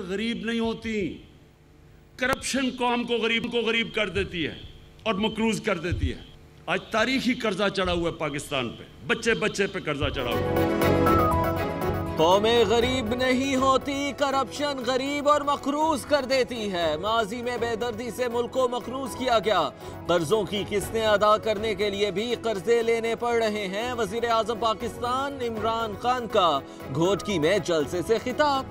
गरीब नहीं होती, करप्शन कौम को गरीब कर देती है और मकरूज कर देती है। आज तारीखी कर्जा चढ़ा हुआ है पाकिस्तान पे, बच्चे बच्चे पे कर्जा चढ़ा हुआ है। कौमें गरीब नहीं होती, करप्शन गरीब और मकरूज कर देती है। माजी में बेदर्दी से मुल्क को मकरूज किया गया, कर्जों की किस्तें अदा करने के लिए भी कर्जे लेने पड़ रहे हैं। वजीर आजम पाकिस्तान इमरान खान का घोटकी में जलसे से खिताब।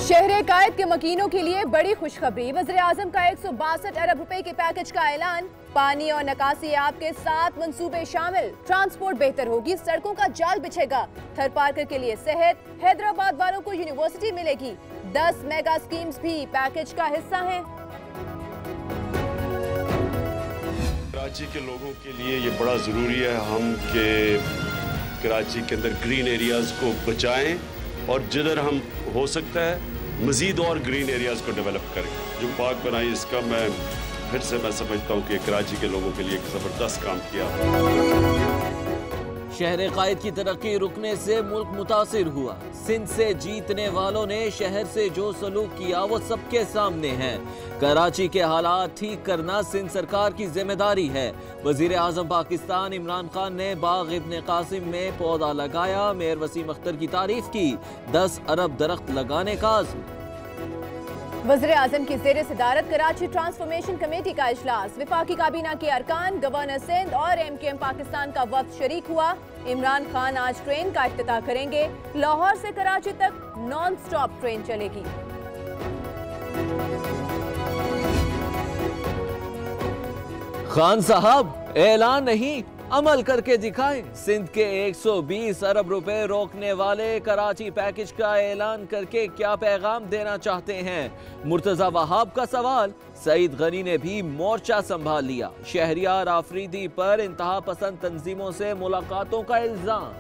शहर कायद के मकीनों के लिए बड़ी खुशखबरी। वज़ीर आज़म का 162 अरब रुपए के पैकेज का ऐलान। पानी और निकासी आब के 7 मंसूबे शामिल। ट्रांसपोर्ट बेहतर होगी, सड़कों का जाल बिछेगा। थर पार्कर के लिए सेहत, हैदराबाद वालों को यूनिवर्सिटी मिलेगी। 10 मेगा स्कीम्स भी पैकेज का हिस्सा हैं। कराची के लोगों के लिए ये बड़ा ज़रूरी है हम कि कराची के अंदर ग्रीन एरियाज को बचाएं और जिधर हम हो सकता है मजीद और ग्रीन एरियाज को डेवलप करें। जो पार्क बनाई इसका मैं फिर से समझता हूँ कि कराची के लोगों के लिए एक ज़बरदस्त काम किया। शहर कायद की तरक्की रुकने से मुल्क मुतासिर हुआ। सिंध से जीतने वालों ने शहर से जो सलूक किया वो सबके सामने है। कराची के हालात ठीक करना सिंध सरकार की जिम्मेदारी है। वजीर आजम पाकिस्तान इमरान खान ने बाग इब्न कासिम में पौधा लगाया। मेयर वसीम अख्तर की तारीफ की। 10 अरब दरख्त लगाने का आज़म। वज़ीर आज़म की ज़ेर सदारत कराची ट्रांसफॉर्मेशन कमेटी का इजलास। विफाकी काबीना के अरकान, गवर्नर सिंध और MKM पाकिस्तान का वफ्द शरीक हुआ। इमरान खान आज ट्रेन का इफ्तिताह करेंगे। लाहौर से कराची तक नॉन स्टॉप ट्रेन चलेगी। खान साहब ऐलान नहीं, अमल करके दिखाएं। सिंध के 120 अरब रुपए रोकने वाले कराची पैकेज का ऐलान करके क्या पैगाम देना चाहते हैं? मुर्तजा वहाब का सवाल। सईद गनी ने भी मोर्चा संभाल लिया। शहरियार आफरीदी पर इंतहा पसंद तंजीमों से मुलाकातों का इल्जाम।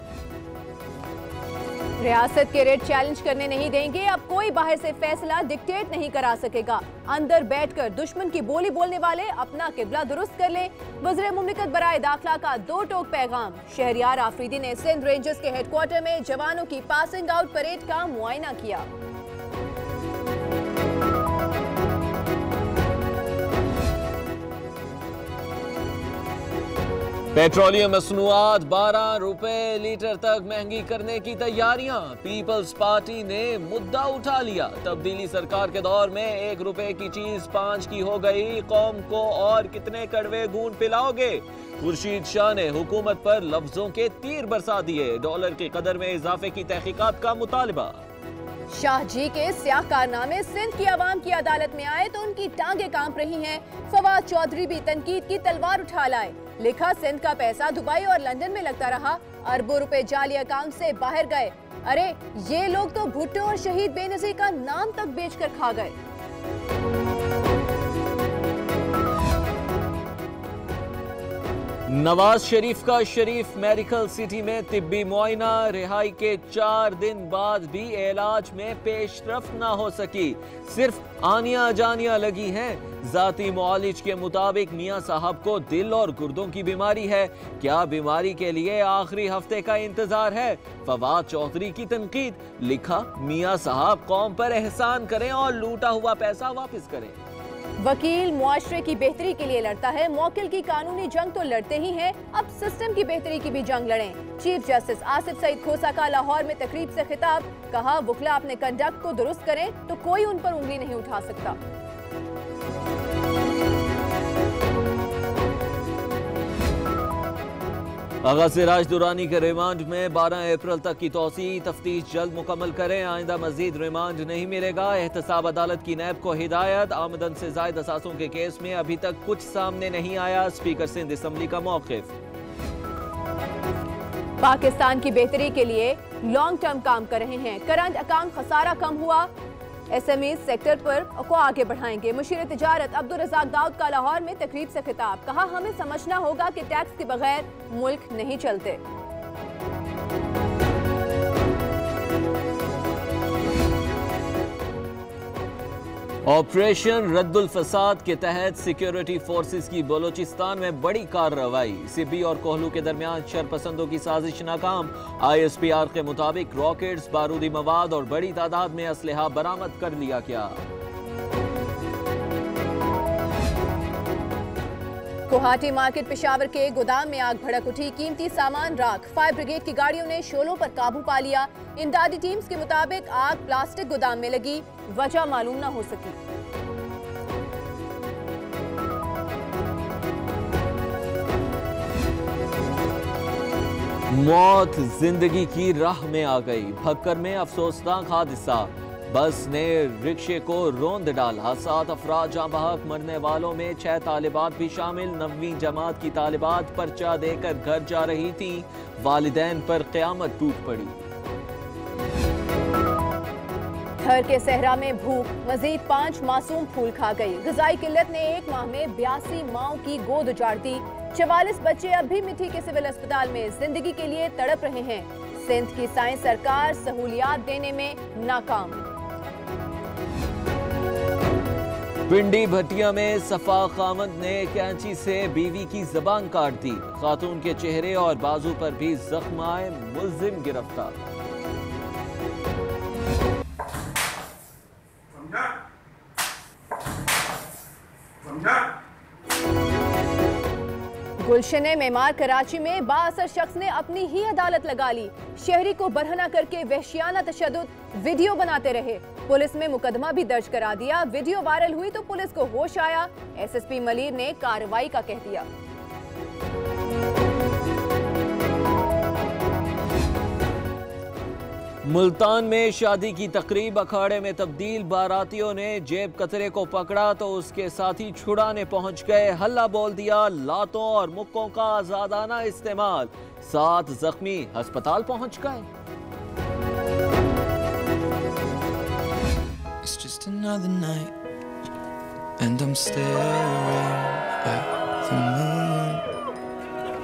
रियासत के रेट चैलेंज करने नहीं देंगे। अब कोई बाहर से फैसला डिक्टेट नहीं करा सकेगा। अंदर बैठकर दुश्मन की बोली बोलने वाले अपना किबला दुरुस्त कर ले। वज़ीर मुमलिकत बराए दाखिला का 2 टोक पैगाम। शहरियार आफरीदी ने सिंध रेंजर्स के हेडक्वार्टर में जवानों की पासिंग आउट परेड का मुआयना किया। पेट्रोलियम मसनूआत 12 रुपए लीटर तक महंगी करने की तैयारियां। पीपल्स पार्टी ने मुद्दा उठा लिया। तब्दीली सरकार के दौर में 1 रुपए की चीज 5 की हो गई। कौम को और कितने कड़वे गूंद पिलाओगे? खुर्शीद शाह ने हुकूमत पर लफ्जों के तीर बरसा दिए। डॉलर की कदर में इजाफे की तहकीकात का मुतालबा। शाह जी के स्याह कारनामे सिंध की आवाम की अदालत में आए तो उनकी टांगे कांप रही हैं। फवाद चौधरी भी तनकीद की तलवार उठा लाए। लिखा सिंध का पैसा दुबई और लंदन में लगता रहा, अरबों रुपए जाली अकाउंट से बाहर गए। अरे ये लोग तो भुट्टो और शहीद बेनजीर का नाम तक बेचकर खा गए। नवाज शरीफ का शरीफ मेडिकल सिटी में तिब्बी मुआयना। रिहाई के 4 दिन बाद भी इलाज में पेशरफ्त ना हो सकी। सिर्फ आनिया जानिया लगी हैं। जाती मुआलिज के मुताबिक मियां साहब को दिल और गुर्दों की बीमारी है। क्या बीमारी के लिए आखिरी हफ्ते का इंतजार है? फवाद चौधरी की तनकीद। लिखा मियां साहब कौम पर एहसान करें और लूटा हुआ पैसा वापस करें। वकील मुआशरे की बेहतरी के लिए लड़ता है। मौकिल की कानूनी जंग तो लड़ते ही हैं, अब सिस्टम की बेहतरी की भी जंग लड़ें। चीफ जस्टिस आसिफ सईद खोसा का लाहौर में तकरीब से खिताब। कहा वकला अपने कंडक्ट को दुरुस्त करें तो कोई उन पर उंगली नहीं उठा सकता। आगा सिराज दुरानी के रिमांड में 12 अप्रैल तक की तौसी। तफ्तीश जल्द मुकम्मल करें, आइंदा मजीद रिमांड नहीं मिलेगा। एहतसाब अदालत की नैब को हिदायत। आमदन से जायद असासों के केस में अभी तक कुछ सामने नहीं आया। स्पीकर सिंध असम्बली का मौक़िफ़। पाकिस्तान की बेहतरी के लिए लॉन्ग टर्म काम कर रहे हैं। करंट अकाउंट खसारा कम हुआ। SME सेक्टर पर को आगे बढ़ाएंगे। मुशीर तिजारत अब्दुल रज़ाक दाऊद का लाहौर में तकरीब से खिताब। कहा हमें समझना होगा कि टैक्स के बगैर मुल्क नहीं चलते। ऑपरेशन रद्दुल फसाद के तहत सिक्योरिटी फोर्सेस की बलोचिस्तान में बड़ी कार्रवाई। सिब्बी और कोहलू के दरमियान शरपसंदों की साजिश नाकाम। ISPR के मुताबिक रॉकेट्स, बारूदी मवाद और बड़ी तादाद में असलहा बरामद कर लिया गया। गुवाहाटी मार्केट पेशावर के गोदाम में आग भड़क उठी, कीमती सामान राख। फायर ब्रिगेड की गाड़ियों ने शोलों पर काबू पा लिया। इमदादी टीम्स के मुताबिक आग प्लास्टिक गोदाम में लगी, वजह मालूम न हो सकी। मौत जिंदगी की राह में आ गई। भक्कर में अफसोसनाक हादसा, बस ने रिक्शे को रोंद डाला। 7 अफराद जाँ बहक, मरने वालों में 6 तालिबात भी शामिल। 9वीं जमात की तालिबात पर्चा देकर घर जा रही थी, वालिदैन पर क़यामत टूट पड़ी। थर के सहरा में भूख, मजीद 5 मासूम फूल खा गई। ग़िज़ाई किल्लत ने 1 माह में 82 माओं की गोद उजाड़ दी। 44 बच्चे अब भी मिठी के सिविल अस्पताल में जिंदगी के लिए तड़प रहे हैं। सिंध की साइंस सरकार सहूलियात देने में नाकाम। पिंडी भटिया में सफा खामद ने कैंची से बीवी की जबान काट दी। खातून के चेहरे और बाजू पर भी जख्म आए, मुल्जिम गिरफ्तार। गुलशने मेमार कराची में बाअसर शख्स ने अपनी ही अदालत लगा ली। शहरी को बरहना करके वहशियाना तशद्दुद वीडियो बनाते रहे। पुलिस में मुकदमा भी दर्ज करा दिया। वीडियो वायरल हुई तो पुलिस को होश आया। SSP मलीर ने कार्रवाई का कह दिया। मुल्तान में शादी की तकरीब अखाड़े में तब्दील। बारातियों ने जेब कतरे को पकड़ा तो उसके साथी छुड़ाने पहुंच गए। हल्ला बोल दिया, लातों और मुक्कों का आजादाना इस्तेमाल। 7 जख्मी अस्पताल पहुंच गए। It's just another night and I'm staring at the moon.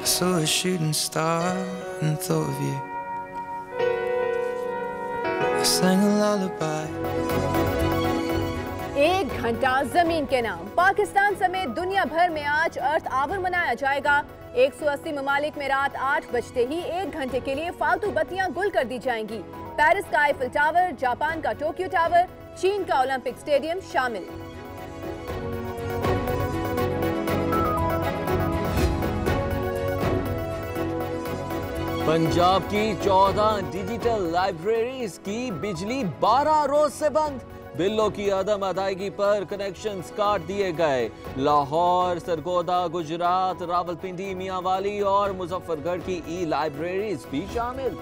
I saw a shooting star and thought of you. I sang a lullaby. 1 घंटा जमीन के नाम। पाकिस्तान समेत दुनिया भर में आज अर्थ आवर मनाया जाएगा। 180 ममालिक में रात 8 बजते ही 1 घंटे के लिए फालतू बत्तियां गुल कर दी जाएंगी। पेरिस का आईफिल टावर, जापान का टोक्यो टावर, चीन का ओलंपिक स्टेडियम शामिल। पंजाब की 14 डिजिटल लाइब्रेरीज की बिजली 12 रोज से बंद। बिलों की अदम अदायगी पर कनेक्शंस काट दिए गए। लाहौर, सरगोदा, गुजरात, रावलपिंडी, मियांवाली और मुजफ्फरगढ़ की ई-लाइब्रेरीज भी शामिल।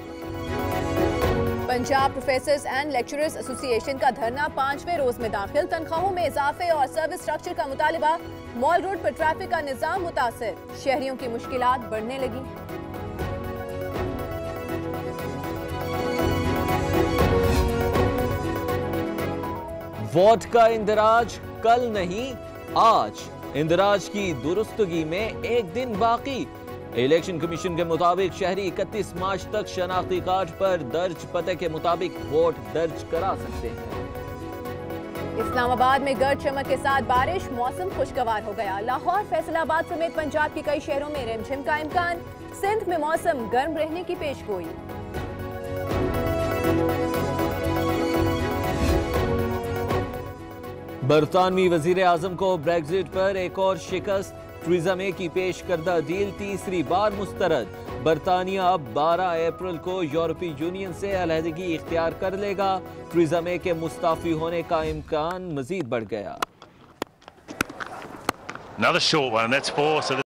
Punjab professors and lecturers association का धरना 5वें रोज में दाखिल। तनख्वाहों में इजाफे और सर्विस स्ट्रक्चर का मुतालिबा। मॉल रोड पर ट्रैफिक का निजाम मुतासर। शहरियों की मुश्किलात बढ़ने लगी। वोट का इंदराज कल नहीं आज। इंदराज की दुरुस्तगी में 1 दिन बाकी। इलेक्शन कमीशन के मुताबिक शहरी 31 मार्च तक शनाख्ती कार्ड पर दर्ज पते के मुताबिक वोट दर्ज करा सकते हैं। इस्लामाबाद में गर्द चमक के साथ बारिश, मौसम खुशगवार हो गया। लाहौर, फैसलाबाद समेत पंजाब के कई शहरों में रिमझिम का इम्कान। सिंध में मौसम गर्म रहने की पेशगोई। बरतानवी वजीर आजम को ब्रेग्जिट पर एक और शिकस्त। थेरेसा मे की पेश करदा डील तीसरी बार मुस्तरद। बरतानिया अब 12 अप्रैल को यूरोपीय यूनियन से अलहदगी इख्तियार कर लेगा। थेरेसा मे के मुस्ताफी होने का इम्कान मजीद बढ़ गया। Another short one, that's 4. So